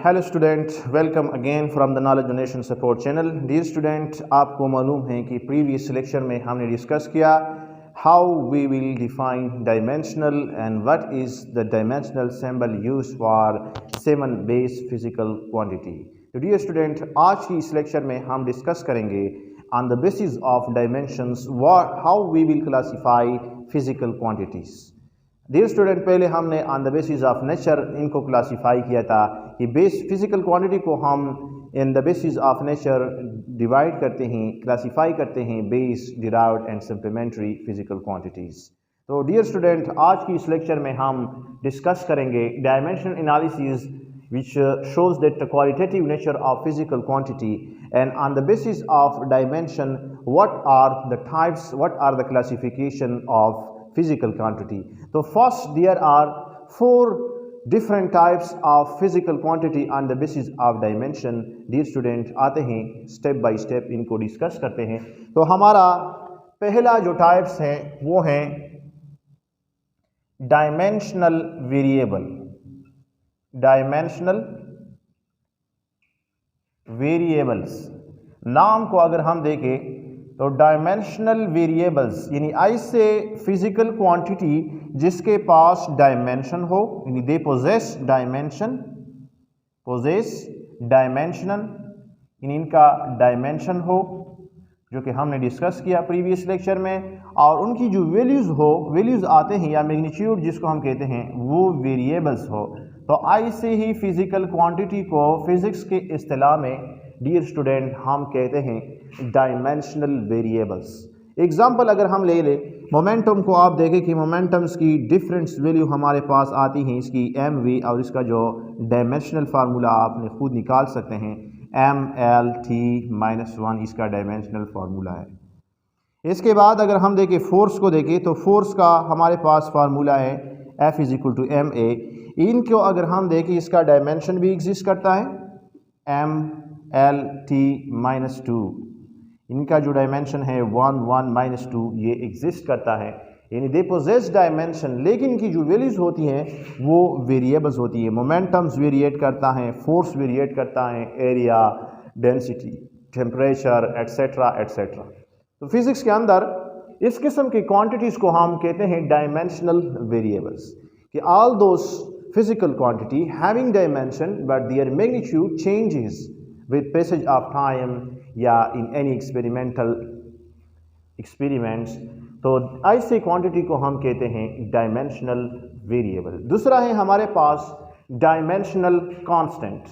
Hello student, welcome again from the knowledge donation support channel. Dear student, आपको मालूम है कि प्रीवियस लेक्चर में हमने डिस्कस किया how we will define dimensional and what is the dimensional symbol used for 7 base physical quantity. तो dear स्टूडेंट, आज की इस लेक्चर में हम डिस्कस करेंगे on the basis of dimensions how we will classify physical quantities. Dear student, पहले हमने on the basis of nature इनको क्लासीफाई किया था कि बेस फिजिकल क्वांटिटी को हम in the basis of nature divide करते हैं, क्लासीफाई करते हैं base, derived and supplementary physical quantities. तो डियर स्टूडेंट, आज की इस लेक्चर में हम डिस्कस करेंगे dimension analysis which shows that the qualitative nature of physical quantity, and on the basis of dimension what are the types, what are the classification of physical quantity. So first there are 4 different types of physical quantity on the basis of dimension. Dear student, आते हैं step by step इनको discuss करते हैं। तो हमारा पहला जो types हैं वो हैं डायमेंशनल वेरिएबल। डायमेंशनल वेरिएबल्स नाम को अगर हम देखें तो डायमेंशनल वेरिएबल्स यानी ऐसे फिजिकल क्वांटिटी जिसके पास डायमेंशन हो, यानी they possess dimension, possess dimensional, यानी इनका डायमेंशन हो, जो कि हमने डिस्कस किया प्रीवियस लेक्चर में, और उनकी जो वैल्यूज़ हो, वैल्यूज़ आते हैं या मैग्नीट्यूड जिसको हम कहते हैं वो वेरिएबल्स हो। तो ऐसे ही फिजिकल क्वांटिटी को फिजिक्स के इस्तिलाह में डियर स्टूडेंट हम कहते हैं डायमेंशनल वेरिएबल्स। एग्जांपल अगर हम ले लें मोमेंटम को, आप देखें कि मोमेंटम्स की डिफरेंस वैल्यू हमारे पास आती हैं, इसकी एम वी, और इसका जो डायमेंशनल फार्मूला आपने खुद निकाल सकते हैं MLT-1 इसका डायमेंशनल फार्मूला है। इसके बाद अगर हम देखें फोर्स को देखें तो फोर्स का हमारे पास फार्मूला है F=ma। इनको अगर हम देखें इसका डायमेंशन भी एग्जिस्ट करता है MLT-2, इनका जो डायमेंशन है 1 2 ये एग्जिस्ट करता है, यानी दे पोजेस डायमेंशन, लेकिन इनकी जो वैल्यूज होती हैं वो वेरिएबल्स होती है। मोमेंटम्स वेरिएट करता है, फोर्स वेरिएट करता है, area, density, temperature etcetera etcetera. तो फिजिक्स के अंदर इस किस्म की क्वांटिटीज़ को हम कहते हैं डायमेंशनल वेरिएबल्स, कि all those physical quantity having dimension but their magnitude changes with passage of time या in any experimental experiments। तो ऐसे क्वांटिटी को हम कहते हैं डायमेंशनल वेरिएबल। दूसरा है हमारे पास डायमेंशनल कांस्टेंट।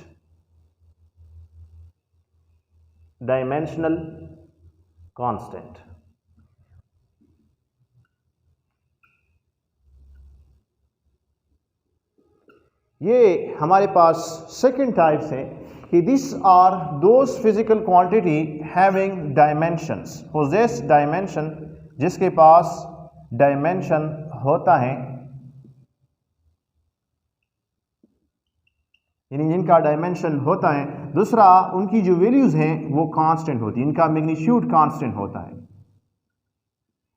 डायमेंशनल कांस्टेंट ये हमारे पास सेकंड टाइप्स हैं कि this are those physical quantity having dimensions, possess dimension, जिसके पास डायमेंशन होता है, यानी जिनका डायमेंशन होता है। दूसरा, उनकी जो वैल्यूज़ हैं वो कांस्टेंट होती है, इनका मैग्नीट्यूड कांस्टेंट होता है।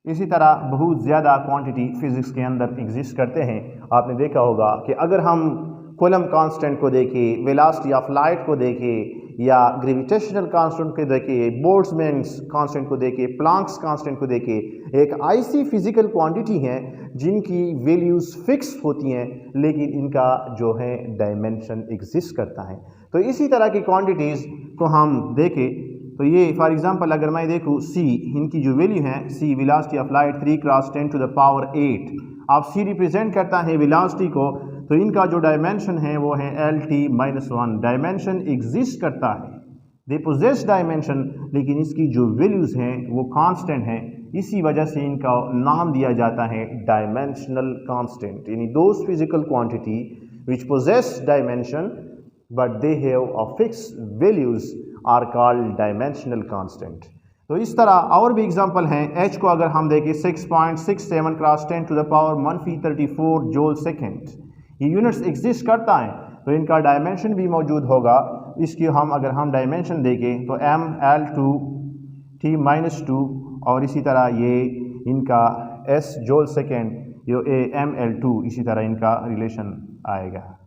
इसी तरह बहुत ज़्यादा क्वांटिटी फिजिक्स के अंदर एग्जिस्ट करते हैं। आपने देखा होगा कि अगर हम कूलम कांस्टेंट को देखें, वेलोसिटी ऑफ लाइट को देखें, या ग्रेविटेशनल कांस्टेंट को देखें, बोल्ट्जमैन्स कांस्टेंट को देखें, प्लैंक्स कांस्टेंट को देखें, एक ऐसी फिजिकल क्वांटिटी हैं जिनकी वैल्यूज़ फिक्स होती हैं लेकिन इनका जो है डायमेंशन एग्जिस्ट करता है। तो इसी तरह की क्वांटिटीज़ को हम देखें तो ये फॉर एग्जांपल अगर मैं देखूँ C, इनकी जो वैल्यू है C, वेलोसिटी ऑफ लाइट 3 × 10⁸ अब C रिप्रेजेंट करता है वेलोसिटी को, तो इनका जो डायमेंशन है वो है LT-1। डायमेंशन एग्जिस्ट करता है, दे पोजेस डायमेंशन, लेकिन इसकी जो वैल्यूज़ हैं वो कांस्टेंट हैं। इसी वजह से इनका नाम दिया जाता है डायमेंशनल कांस्टेंट, यानी those physical quantity which possess dimension but they have a fix values are called dimensional constant. तो इस तरह और भी एग्जांपल हैं। H को अगर हम देखें 6.67 × 10⁻34 जूल सेकेंड, ये यूनिट्स एग्जिस्ट करता है, तो इनका डायमेंशन भी मौजूद होगा। इसकी अगर हम डायमेंशन देखें तो ML2T-2, और इसी तरह ये इनका S जूल सेकेंड, ये ML2, इसी तरह इनका रिलेशन आएगा।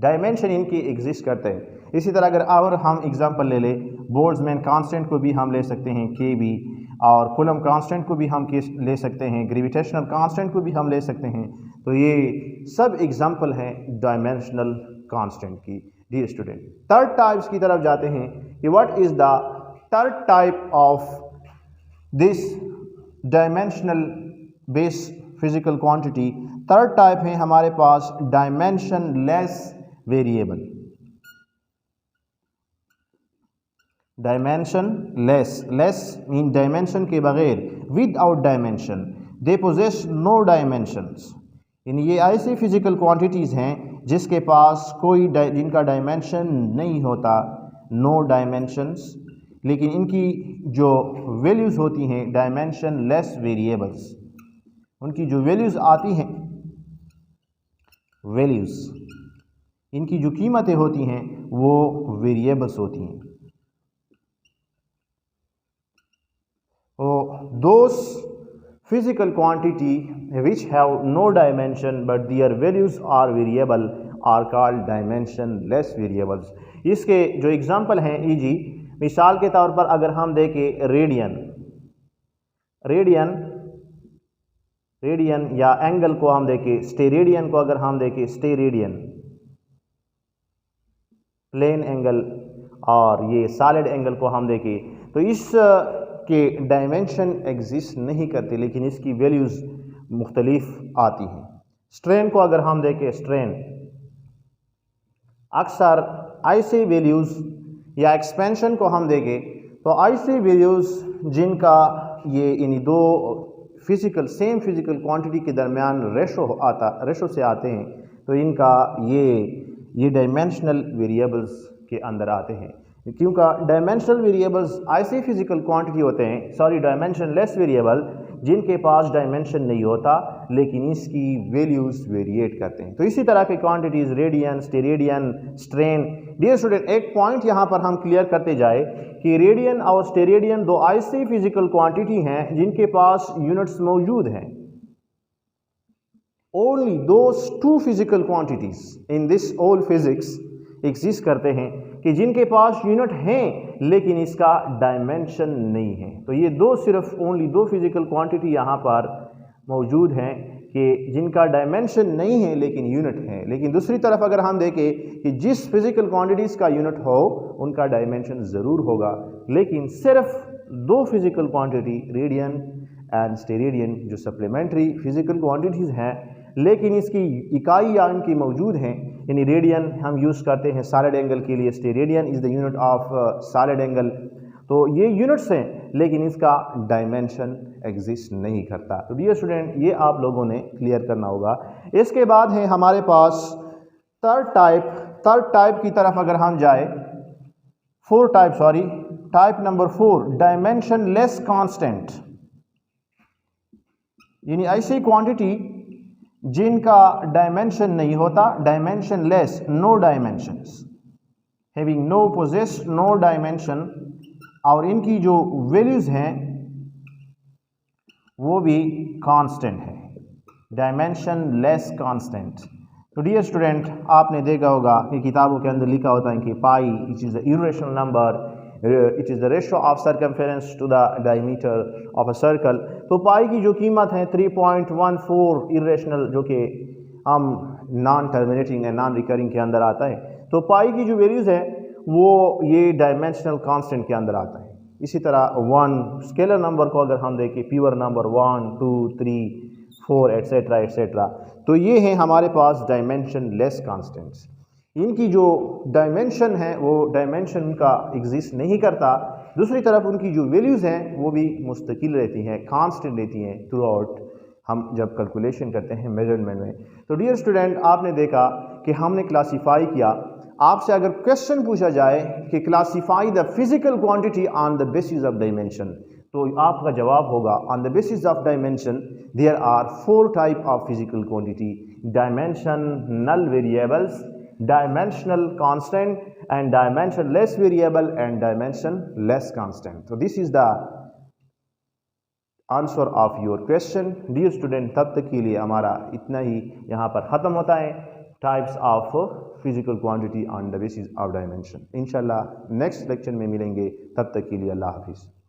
डायमेंशन इनके एग्जिस्ट करते हैं। इसी तरह अगर और हम एग्जांपल ले ले, बोल्ट्जमैन कांस्टेंट को भी हम ले सकते हैं KB, और कूलम कांस्टेंट को भी हम ले सकते हैं, ग्रेविटेशनल कांस्टेंट को भी हम ले सकते हैं। तो ये सब एग्जांपल हैं डायमेंशनल कांस्टेंट की। डियर स्टूडेंट, थर्ड टाइप्स की तरफ जाते हैं कि what is the third type of this dimensional base physical quantity. Third type है हमारे पास dimensionless variable. Dimensionless mean dimension के बगैर, without dimension, they possess no dimensions. ये ऐसी फिजिकल क्वांटिटीज़ हैं जिसके पास कोई जिनका डायमेंशन नहीं होता, नो डायमेंशंस, लेकिन इनकी जो वैल्यूज़ होती हैं डायमेंशन लेस वेरिएबल्स, उनकी जो वैल्यूज़ आती हैं, वैल्यूज़ इनकी जो कीमतें होती हैं वो वेरिएबल्स होती हैं। Those physical quantity which have no dimension but their values are variable are called dimensionless variables। इसके जो एग्जांपल हैं इजी, मिसाल के तौर पर अगर हम देखें रेडियन या एंगल को हम देखें, स्टेरेडियन को अगर हम देखें, स्टेरेडियन प्लेन एंगल, और ये सॉलिड एंगल को हम देखें, तो इस के डायमेंशन एग्जिस्ट नहीं करते, लेकिन इसकी वैल्यूज़ मुख्तलिफ आती हैं। स्ट्रेन को अगर हम देखें, स्ट्रेन अक्सर ऐसे वैल्यूज़, या एक्सपेंशन को हम देखें तो ऐसे वैल्यूज़ जिनका ये इन दो सेम फिजिकल क्वांटिटी के दरमियान रेशो से आते हैं, तो इनका ये डायमेंशनल वेरिएबल्स के अंदर आते हैं। क्योंकि डायमेंशनल वेरिएबल्स ऐसे फिजिकल क्वांटिटी होते हैं, डायमेंशनलेस वेरिएबल, जिनके पास डायमेंशन नहीं होता लेकिन इसकी वैल्यूज़ वेरिएट करते हैं। तो इसी तरह के quantities radian, steradian, strain. Dear student, एक पॉइंट यहाँ पर हम क्लियर करते जाए कि रेडियन और स्टेरेडियन दो ऐसी फिजिकल क्वांटिटी हैं जिनके पास यूनिट्स मौजूद हैं। Only those two physical quantities in this all physics exist करते हैं कि जिनके पास यूनिट हैं लेकिन इसका डायमेंशन नहीं है। तो ये सिर्फ ओनली दो फिजिकल क्वांटिटी यहाँ पर मौजूद हैं कि जिनका डायमेंशन नहीं है लेकिन यूनिट है। लेकिन दूसरी तरफ अगर हम देखें कि जिस फिजिकल क्वांटिटीज़ का यूनिट हो उनका डायमेंशन ज़रूर होगा, लेकिन सिर्फ दो physical quantity radian and steradian जो सप्लीमेंट्री फिजिकल क्वांटिटीज़ हैं लेकिन इसकी इकाई या इनकी मौजूद हैं। यानी रेडियन हम यूज़ करते हैं सॉलिड एंगल के लिए, steradian is the unit of solid angle. तो ये यूनिट्स हैं लेकिन इसका डायमेंशन एग्जिस्ट नहीं करता। तो डियर स्टूडेंट, ये आप लोगों ने क्लियर करना होगा। इसके बाद है हमारे पास थर्ड टाइप की तरफ अगर हम जाए, type number 4, dimensionless constant. यानी ऐसी क्वांटिटी जिनका डायमेंशन नहीं होता, dimensionless, no dimensions, having no possess no dimension, और इनकी जो वैल्यूज हैं वो भी कांस्टेंट है, डायमेंशन लेस कांस्टेंट। तो डियर स्टूडेंट, आपने देखा होगा कि किताबों के अंदर लिखा होता है कि pi it is the irrational number, it is the ratio of circumference to the diameter of a circle. तो पाई की जो कीमत है 3.14 इरेशनल, जो कि हम non terminating and non recurring के अंदर आता है। तो पाई की जो वैल्यूज़ है वो ये डायमेंशनल कांस्टेंट के अंदर आता है। इसी तरह 1 स्केलर नंबर को अगर हम देखें, प्योर नंबर 1, 2, 3, 4 एट्सेट्रा, तो ये हैं हमारे पास डायमेंशन लेस कांस्टेंट्स। इनकी जो डायमेंशन है वो डायमेंशन का एग्जिस्ट नहीं करता। दूसरी तरफ उनकी जो वैल्यूज़ हैं वो भी मुस्तकिल रहती हैं, कांस्टेंट रहती हैं थ्रू आउट, हम जब कैलकुलेशन करते हैं मेजरमेंट में। तो डियर स्टूडेंट, आपने देखा कि हमने क्लासीफाई किया। आपसे अगर क्वेश्चन पूछा जाए कि classify the physical quantity on the basis of dimension, तो आपका जवाब होगा on the basis of dimension there are 4 type of physical quantity, dimensional variables, dimensional constant and dimensionless variable and dimensionless constant. So this is the answer of your question. Dear student, तब तक के लिए हमारा इतना ही यहाँ पर ख़त्म होता है types of physical quantity on the basis of dimension. इंशाल्लाह नेक्स्ट लेक्चर में मिलेंगे, तब तक के लिए अल्लाह हाफिज़।